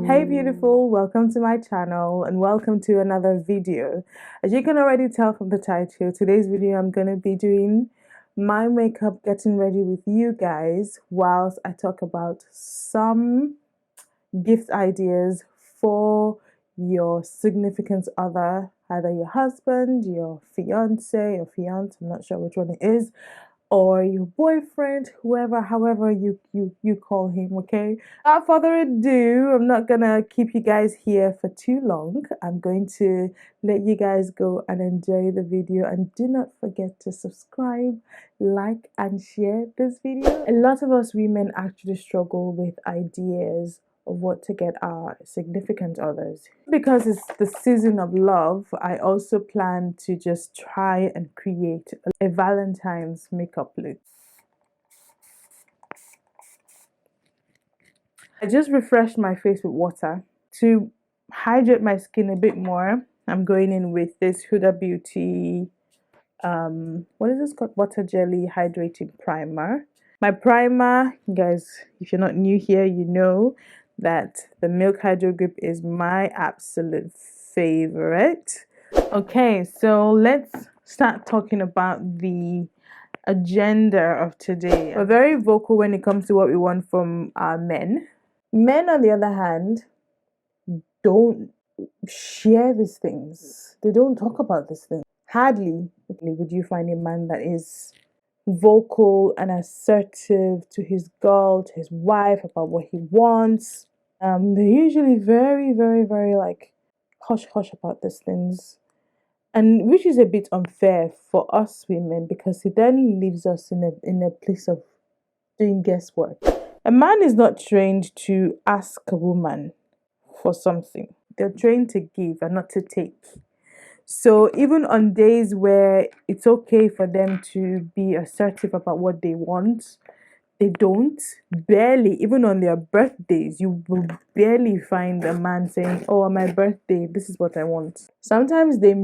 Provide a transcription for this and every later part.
Hey beautiful, welcome to my channel and welcome to another video. As you can already tell from the title, today's video I'm going to be doing my makeup, getting ready with you guys whilst I talk about some gift ideas for your significant other, either your husband, your fiance or fiance, I'm not sure which one it is, or your boyfriend, whoever, however you call him. Okay, without further ado, I'm not gonna keep you guys here for too long. I'm going to let you guys go and enjoy the video, and do not forget to subscribe, like and share this video. A lot of us women actually struggle with ideas of what to get our significant others. Because it's the season of love, I also plan to just try and create a Valentine's makeup look. I just refreshed my face with water to hydrate my skin a bit more. I'm going in with this Huda Beauty what is this called, water jelly hydrating primer. My primer, guys, if you're not new here, you know that the Milk Hydro Grip is my absolute favorite. Okay, so let's start talking about the agenda of today. We're very vocal when it comes to what we want from our men. Men, on the other hand, don't share these things. They don't talk about these things. Hardly would you find a man that is vocal and assertive to his girl, to his wife, about what he wants. They're usually very, very, very like hush hush about these things, and which is a bit unfair for us women, because it then leaves us in a place of doing guesswork. A man is not trained to ask a woman for something. They're trained to give and not to take. So even on days where it's okay for them to be assertive about what they want, they don't. Barely, even on their birthdays, you will barely find a man saying, "Oh, on my birthday, this is what I want." Sometimes they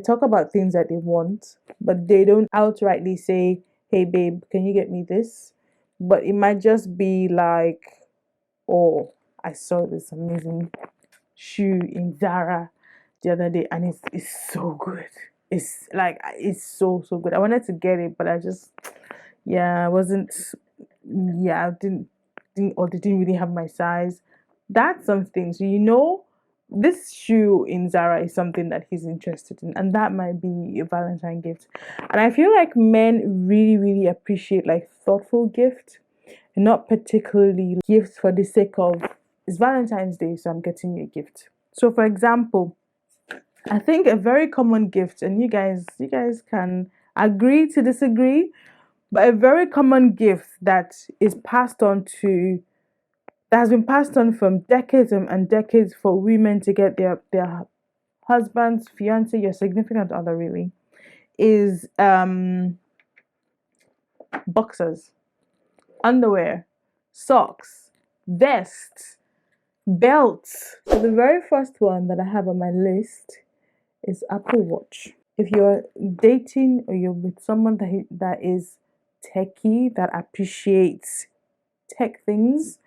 talk about things that they want, but they don't outrightly say, "Hey babe, can you get me this?" But it might just be like, "Oh, I saw this amazing shoe in Zara the other day and it's so good. It's so good. I wanted to get it, but I just, I wasn't, I didn't or they didn't really have my size." That's something. So this shoe in Zara is something that he's interested in, and that might be a Valentine gift. And I feel like men really, really appreciate like thoughtful gift, and not particularly gifts for the sake of, it's Valentine's Day, so I'm getting you a gift. So for example, I think a very common gift, and you guys can agree to disagree, but a very common gift that has been passed on from decades and decades for women to get their husbands, fiance, your significant other really, is boxers, underwear, socks, vests, belts. So the very first one that I have on my list is Apple Watch. If you're dating or you're with someone that is techie, that appreciates tech things,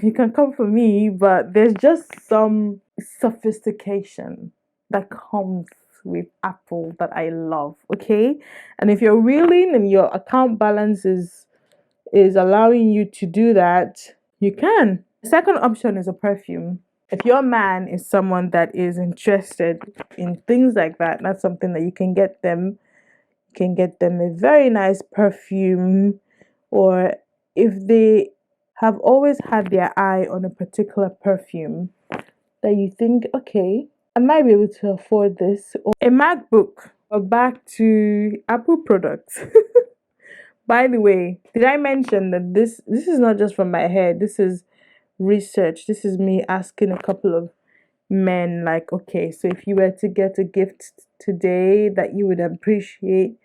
you can come for me, but there's just some sophistication that comes with Apple that I love, okay? And if you're willing and your account balance is allowing you to do that, you can. The second option is a perfume. If your man is someone that is interested in things like that, that's something that you can get them. You can get them a very nice perfume, or if they have always had their eye on a particular perfume that you think, okay, I might be able to afford this, or a MacBook, or back to Apple products. By the way, did I mention that this is not just from my head? This is research. This is me asking a couple of men, like, okay, so if you were to get a gift today that you would appreciate,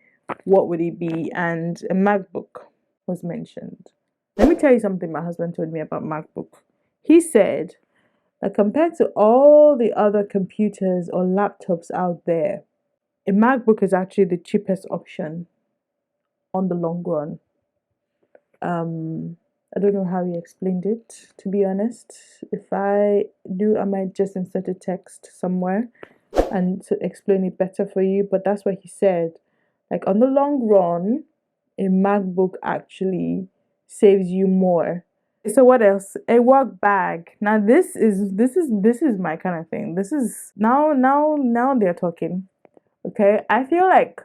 what would it be? And a MacBook was mentioned. Let me tell you something my husband told me about MacBook. He said that compared to all the other computers or laptops out there, a MacBook is actually the cheapest option on the long run. I don't know how he explained it, to be honest. If I do, I might just insert a text somewhere and to explain it better for you. But that's what he said. Like on the long run, a MacBook actually saves you more. So what else? A work bag. Now this is my kind of thing. This is now they're talking. Okay. I feel like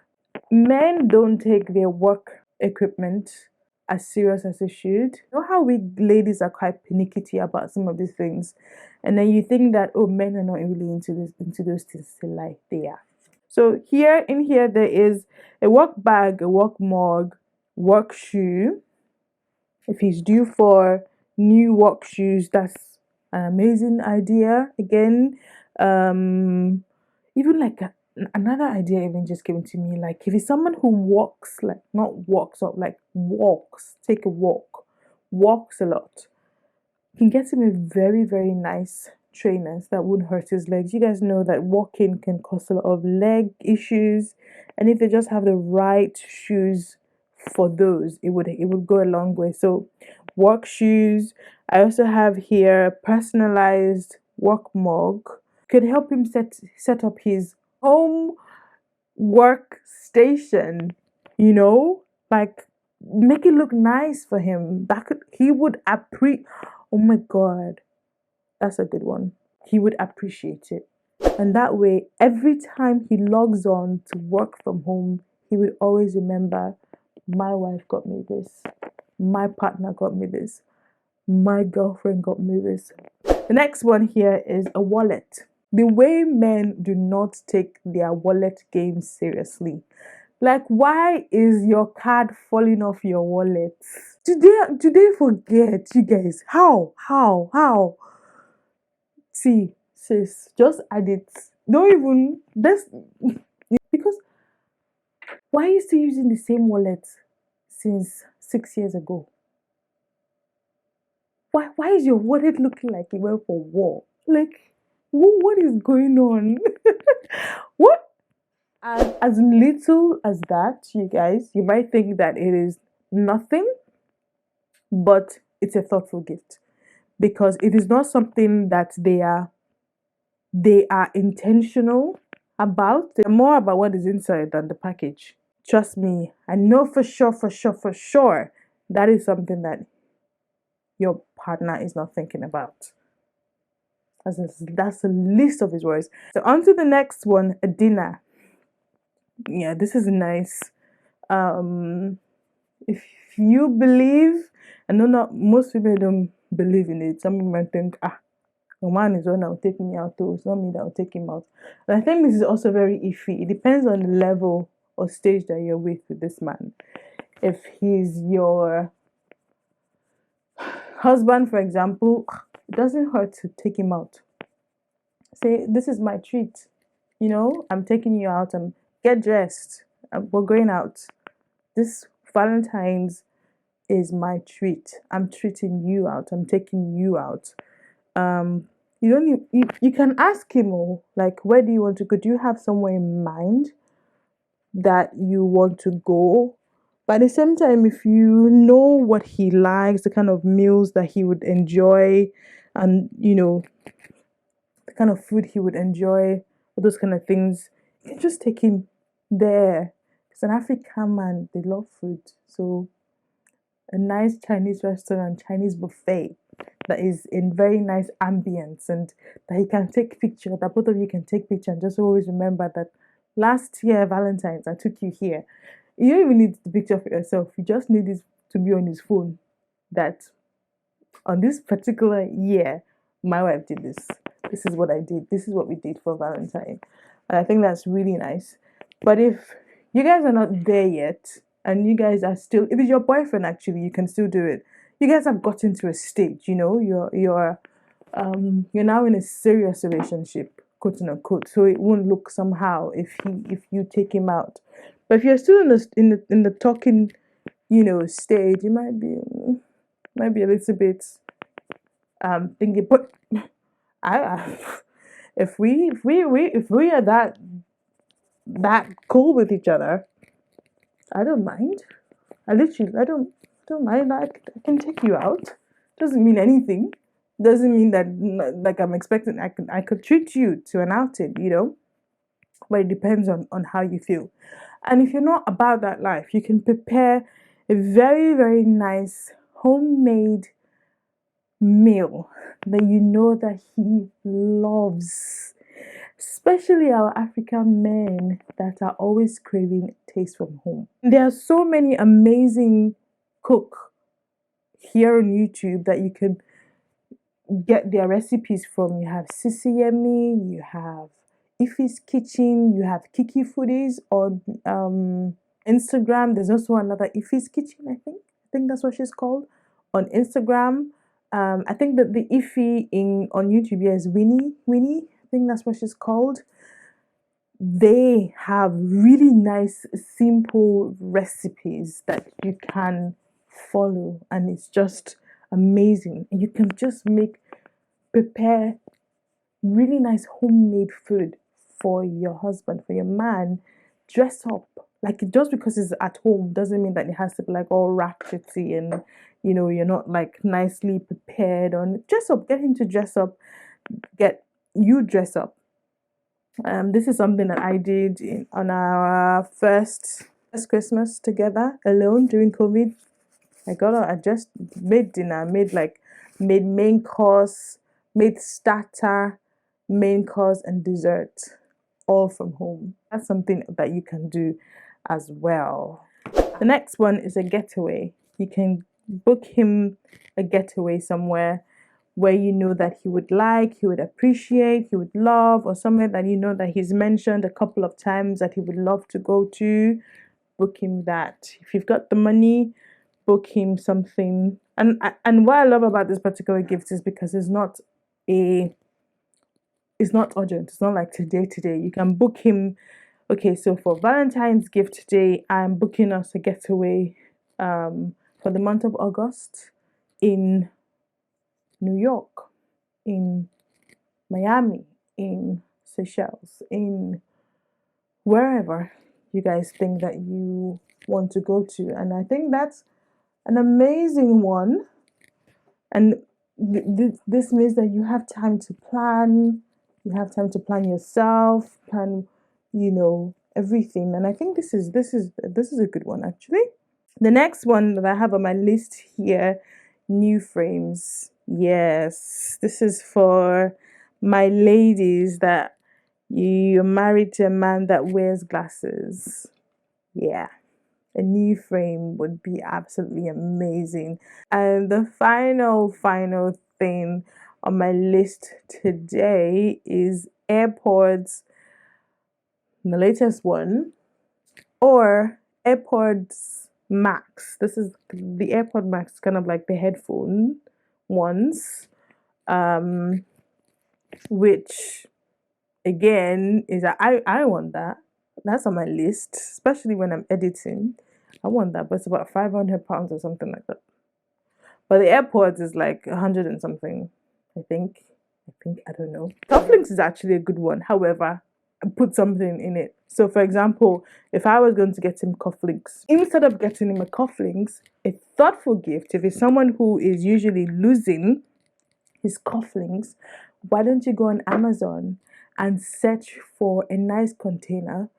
men don't take their work equipment as serious as they should. You know how we ladies are quite pernickety about some of these things, and then you think that, oh, men are not really into those things. Like they are. So here there is a work bag, a work mug, work shoe. If he's due for new work shoes, that's an amazing idea. Again, even like another idea even just came to me. Like if he's someone who walks, like not walks up, like walks, take a walk, walks a lot, can get him a very, very nice trainers that wouldn't hurt his legs. You guys know that walking can cause a lot of leg issues, and if they just have the right shoes for those, it would go a long way. So, work shoes. I also have here personalized work mug. Could help him set up his home workstation. You know, like make it look nice for him. That could he would appreciate. Oh my god, that's a good one. He would appreciate it. And that way, every time he logs on to work from home, he would always remember my wife got me this, my partner got me this, my girlfriend got me this. The next one here is a wallet. The way men do not take their wallet game seriously. Like, why is your card falling off your wallet? Do they forget, you guys? How? See, sis, just add it. Don't even that's because why are you still using the same wallet since 6 years ago? Why is your wallet looking like it went for war? Like, what is going on? What as little as that, you guys, you might think that it is nothing, but it's a thoughtful gift because it is not something that they are intentional about. They're more about what is inside than the package. Trust me, I know for sure that is something that your partner is not thinking about. That's the least of his worries. So on to the next one, a dinner. Yeah, this is nice. If you believe, I know not most people don't believe in it. Some people might think, the man is one that will take me out, though it's not me that will take him out. And I think this is also very iffy. It depends on the level or stage that you're with this man. If he's your husband, for example, it doesn't hurt to take him out. Say, this is my treat. You know, I'm taking you out. Get dressed. We're going out. This Valentine's is my treat. I'm treating you out. I'm taking you out. You don't you can ask him, oh, like, where do you want to go? Do you have somewhere in mind that you want to go? But at the same time, if you know what he likes, the kind of meals that he would enjoy, and the kind of food he would enjoy, all those kind of things, you can just take him there. It's an African man, they love food. So a nice Chinese restaurant, Chinese buffet that is in very nice ambience and that he can take picture, that both of you can take picture and just always remember that last year Valentine's I took you here. You don't even need the picture for yourself. You just need it to be on his phone. That on this particular year, my wife did this. This is what I did. This is what we did for Valentine. And I think that's really nice. But if you guys are not there yet, and you guys are still, if it's your boyfriend actually, you can still do it. You guys have gotten to a stage, you're now in a serious relationship, quote unquote. So it won't look somehow if you take him out. But if you're still in the talking, stage, you might be a little bit thinking, but I if we are that cool with each other, I don't mind. I don't. don't mind, I can take you out. Doesn't mean anything. Doesn't mean that like I'm expecting I could treat you to an outing, but it depends on how you feel. And if you're not about that life, you can prepare a very, very nice homemade meal that you know that he loves. Especially our African men that are always craving taste from home. There are so many amazing cook here on YouTube that you can get their recipes from. You have Sissy Yemi, you have Ife's Kitchen, you have Kiki Foodies on Instagram. There's also another Ife's Kitchen, I think. I think that's what she's called on Instagram. I think that the Ife on YouTube here is Winnie. I think that's what she's called. They have really nice, simple recipes that you can follow, and it's just amazing. And you can just prepare really nice homemade food for your husband, for your man. Dress up. Like, just because it's at home doesn't mean that it has to be like all ratchety and you're not like nicely prepared. On dress up, get him to dress up, get you dress up. This is something that I did on our first Christmas together alone during COVID. I just made dinner, made main course, made starter, main course, and dessert, all from home. That's something that you can do as well. The next one is a getaway. You can book him a getaway somewhere where you know that he would like, he would appreciate, he would love, or somewhere that you know that he's mentioned a couple of times that he would love to go to. Book him that. If you've got the money, book him something. And what I love about this particular gift is because it's not urgent. It's not like today. You can book him. Okay, so for Valentine's gift today, I'm booking us a getaway for the month of August in New York, in Miami, in Seychelles, in wherever you guys think that you want to go to. And I think that's an amazing one. And this means that you have time to plan. You have time to plan yourself, plan, everything. And I think this is a good one, actually. The next one that I have on my list here, new frames. Yes, this is for my ladies that you're married to a man that wears glasses. Yeah, a new frame would be absolutely amazing. And the final thing on my list today is AirPods, the latest one, or AirPods Max. This is the AirPod Max, kind of like the headphone ones, which again is I want that. That's on my list, especially when I'm editing. I want that, but it's about £500 or something like that. But the AirPods is like 100 and something, I think. I don't know. Cufflinks is actually a good one. However, I put something in it. So, for example, if I was going to get him cufflinks, instead of getting him a cufflinks, a thoughtful gift, if it's someone who is usually losing his cufflinks, why don't you go on Amazon and search for a nice container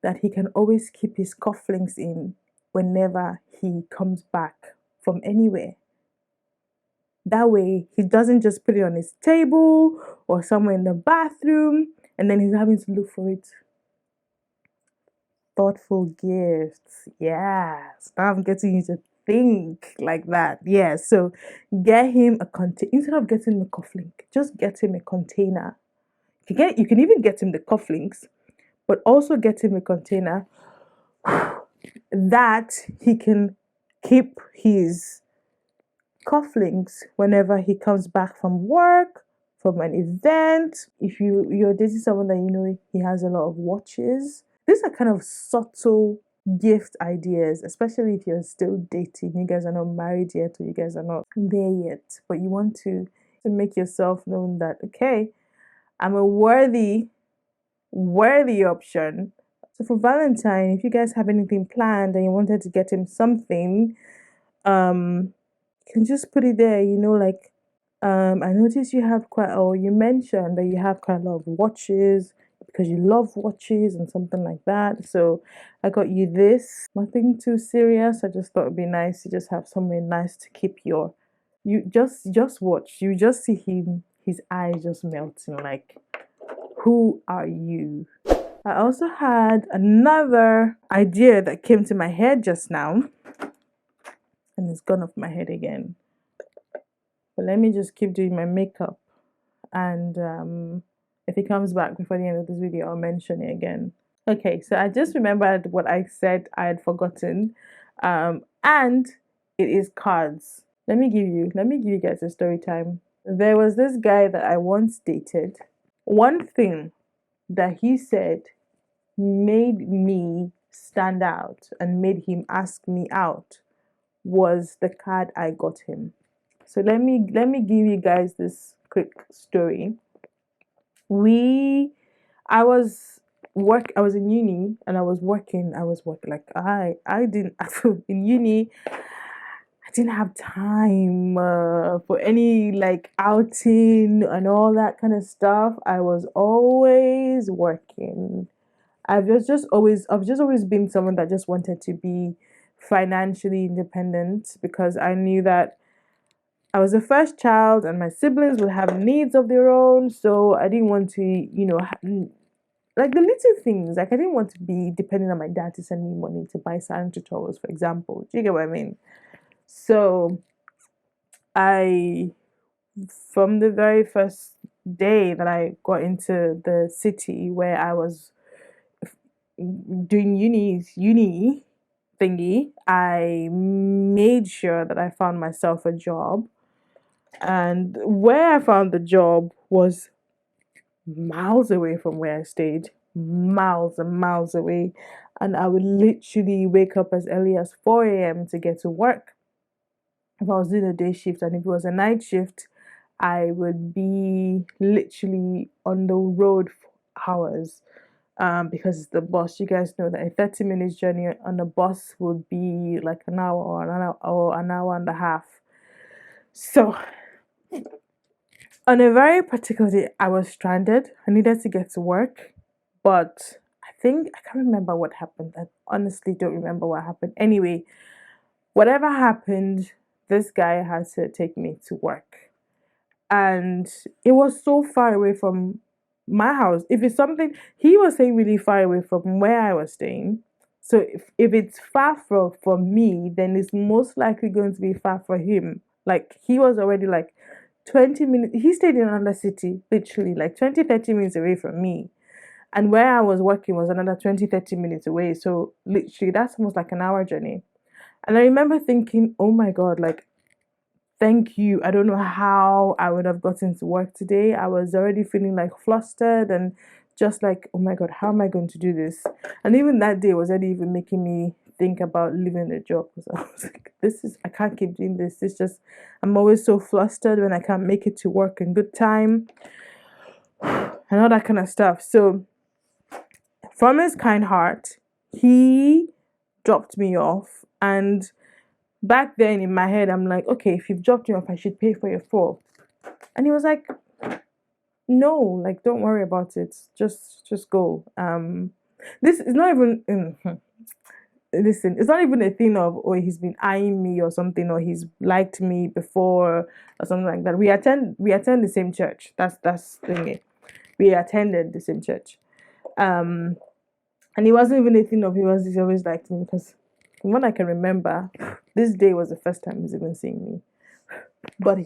that he can always keep his cufflinks in whenever he comes back from anywhere. That way, he doesn't just put it on his table or somewhere in the bathroom and then he's having to look for it. Thoughtful gifts. Yes. Now I'm getting you to think like that. Yeah. So get him a container. Instead of getting him a cufflink, just get him a container. You can even get him the cufflinks, but also get him a container that he can keep his cufflinks whenever he comes back from work, from an event. If you're dating someone that you know he has a lot of watches, these are kind of subtle gift ideas, especially if you're still dating. You guys are not married yet, or you guys are not there yet, but you want to make yourself known that, okay, I'm a worthy option. So for Valentine, if you guys have anything planned and you wanted to get him something, you can just put it there, like I noticed you have quite, or you mentioned that you have quite a lot of watches because you love watches and something like that. So I got you this. Nothing too serious. I just thought it'd be nice to just have somewhere nice to keep your. You just watch. You just see him, his eyes just melting. Like, who are you? I also had another idea that came to my head just now, and it's gone off my head again. But let me just keep doing my makeup, and if it comes back before the end of this video, I'll mention it again. Okay, so I just remembered what I said I had forgotten, and it is cards. Let me give you guys a story time. There was this guy that I once dated. One thing that he said made me stand out and made him ask me out was the card I got him. So let me give you guys this quick story. We I was I was in uni and I was working like I didn't in uni I didn't have time for any like outing and all that kind of stuff. I was always working. I've just always been someone that just wanted to be financially independent because I knew that I was the first child and my siblings would have needs of their own, so I didn't want to, like the little things. Like I didn't want to be depending on my dad to send me money to buy sanitary towels, for example. Do you get what I mean? So I, from the very first day that I got into the city where I was doing uni thingy, I made sure that I found myself a job. And where I found the job was miles away from where I stayed, miles and miles away. And I would literally wake up as early as 4 a.m. to get to work if I was doing a day shift. And if it was a night shift, I would be literally on the road for hours because it's the bus. You guys know that a 30 minutes journey on a bus would be like an hour or an hour and a half. So on a very particular day, I was stranded. I needed to get to work, but I can't remember what happened. I honestly don't remember what happened. Anyway, whatever happened, this guy had to take me to work. And it was so far away from my house. If it's something he was saying really far away from where I was staying. So if it's far from me, then it's most likely going to be far for him. Like he was already like 20 minutes, he stayed in another city, literally like 20-30 minutes away from me. And where I was working was another 20-30 minutes away. So literally that's almost like an hour journey. And I remember thinking, oh my God, like thank you. I don't know how I would have gotten to work today. I was already feeling like flustered and just like, oh my God, how am I going to do this? And even that day was already even making me think about leaving the job because I was like, I can't keep doing this. I'm always so flustered when I can't make it to work in good time and all that kind of stuff. So, from his kind heart, he dropped me off. And back then in my head, I'm like, okay, if you've dropped me off, I should pay for your fall. And he was like, no, like don't worry about it. Just go. This is not even listen, it's not even a thing of he's been eyeing me or something, or he's liked me before or something like that. We attend the same church. That's the thing. We attended the same church. And it wasn't even a thing of he's always liked me because from what I can remember, this day was the first time he's even seeing me. But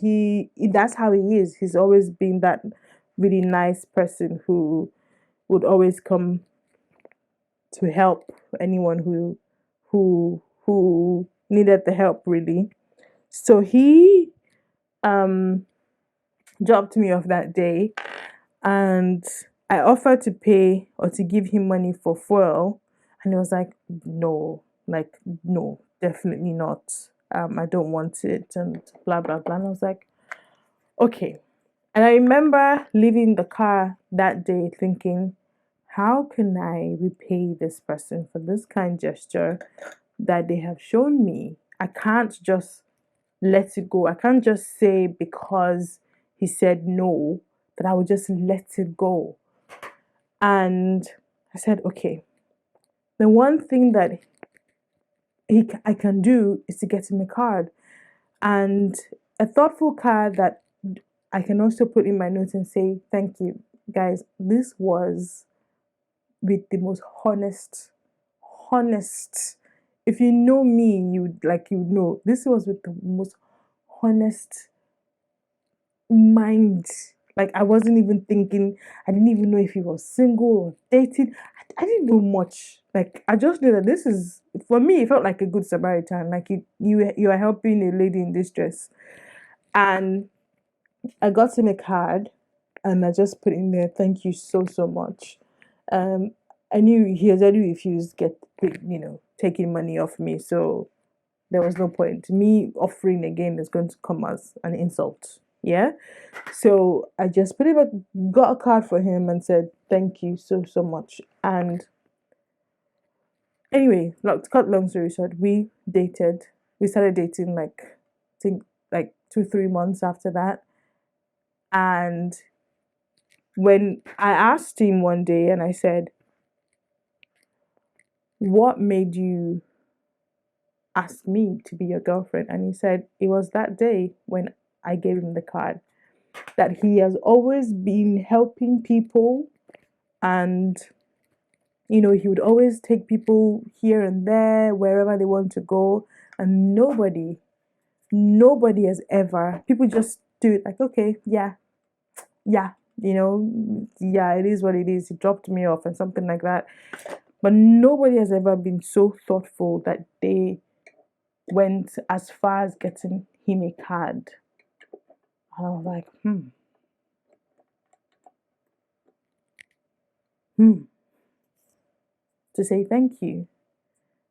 that's how he is. He's always been that really nice person who would always come to help anyone who needed the help really. So he dropped me off that day, and I offered to pay or to give him money for fuel, and he was like, no, definitely not. I don't want it, and blah blah blah. And I was like, okay. And I remember leaving the car that day thinking, how can I repay this person for this kind gesture that they have shown me? I can't just let it go. I can't just say because he said no that I would just let it go. And I said, okay, the one thing that I can do is to get him a card, and a thoughtful card that I can also put in my notes and say, thank you, guys. This was with the most honest. If you know me, you know this was with the most honest mind. Like, I wasn't even thinking, I didn't even know if he was single or dating. I didn't know much. Like, I just knew that this is, for me, it felt like a good Samaritan. Like, you are helping a lady in distress. And I got him a card, and I just put in there, thank you so much. Um, I knew he has already refused taking money off me, so there was no point. Me offering again is going to come as an insult. Yeah. So I just got a card for him and said, thank you so much. And anyway, to cut long story short, we dated. We started dating like, I think, like 2-3 months after that. And when I asked him one day and I said, what made you ask me to be your girlfriend? And he said, it was that day when I gave him the card, that he has always been helping people, and he would always take people here and there wherever they want to go, and nobody has ever, people just do it like, okay, yeah, yeah, it is what it is, he dropped me off and something like that. But nobody has ever been so thoughtful that they went as far as getting him a card. And I was like, to say thank you.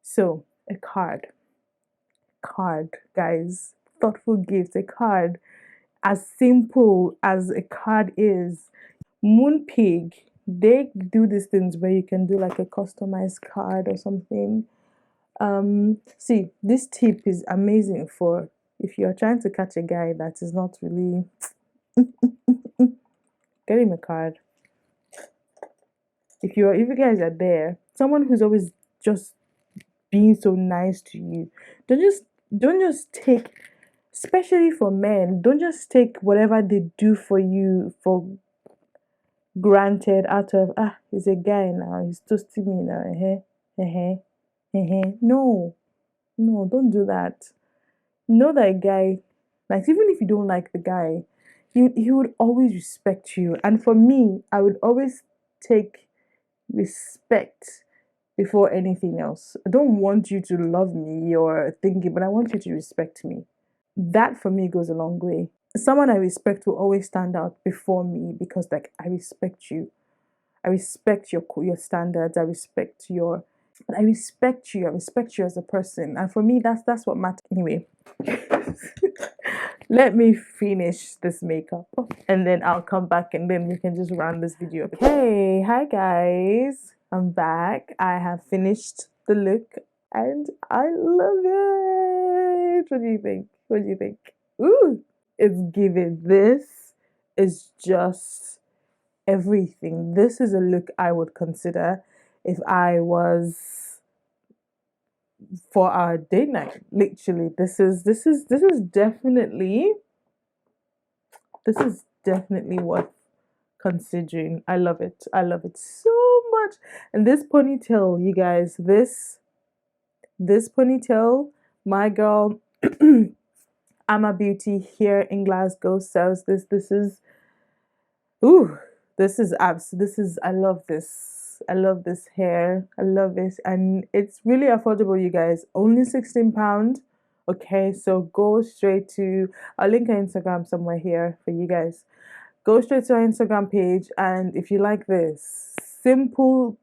So a card, guys, thoughtful gift, a card, as simple as a card is. Moonpig, they do these things where you can do like a customized card or something. See, this tip is amazing for if you're trying to catch a guy that is not really get him a card. If you guys are there, someone who's always just being so nice to you, don't just take, especially for men, don't just take whatever they do for you for granted out of, he's a guy now, he's toasting me now, no, don't do that. Know that a guy, like, even if you don't like the guy, he would always respect you. And for me, I would always take respect before anything else. I don't want you to love me or think it, but I want you to respect me. That for me goes a long way. Someone I respect will always stand out before me, because like, I respect you. I respect your standards. I respect you. I respect you as a person. And for me, that's what matters. Anyway, let me finish this makeup and then I'll come back and then we can just round this video up. Hey, hi guys. I'm back. I have finished the look and I love it. What do you think? Ooh, it's giving. This is just everything. This is a look I would consider if I was for our date night. Literally, this is definitely worth considering. I love it so much. And this ponytail, you guys, this ponytail, my girl Ama Beauty here in Glasgow sells this. This is I love this. I love this hair. I love this. And it's really affordable, you guys. Only £16. Okay, so go straight to, I'll link her Instagram somewhere here for you guys. Go straight to our Instagram page, and if you like this, simple,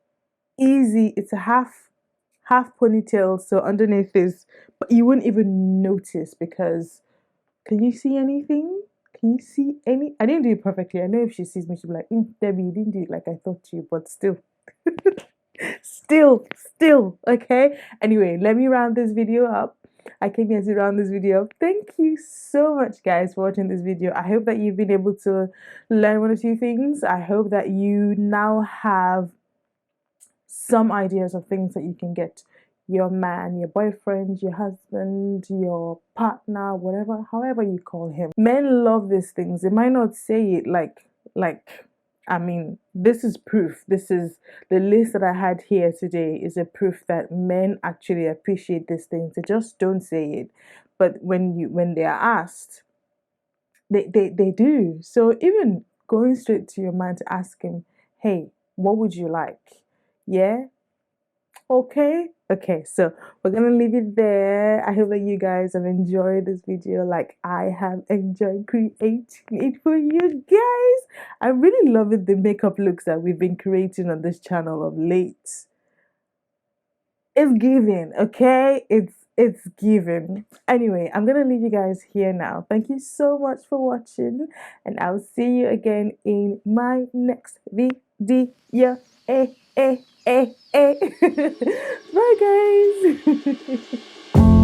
easy, it's a half ponytail, so underneath is, but you wouldn't even notice because, can you see anything? Can you see any? I didn't do it perfectly. I know if she sees me, she'll be like, Debbie, you didn't do it like I thought you, but still. still, okay? Anyway, let me round this video up. I came here to round this video up. Thank you so much, guys, for watching this video. I hope that you've been able to learn one or two things. I hope that you now have some ideas of things that you can get your man, your boyfriend, your husband, your partner, whatever, however you call him. Men love these things. They might not say it like I mean, this is proof. This is the list that I had here today is a proof that men actually appreciate these things. They just don't say it. But when they are asked, they do. So even going straight to your man to ask him, hey, what would you like? Yeah, okay. Okay, so we're gonna leave it there. I hope that you guys have enjoyed this video like I have enjoyed creating it for you guys. I'm really loving the makeup looks that we've been creating on this channel of late. It's giving, okay? It's giving. Anyway, I'm gonna leave you guys here now. Thank you so much for watching, and I'll see you again in my next video. Eh, eh, eh, eh. Bye, guys.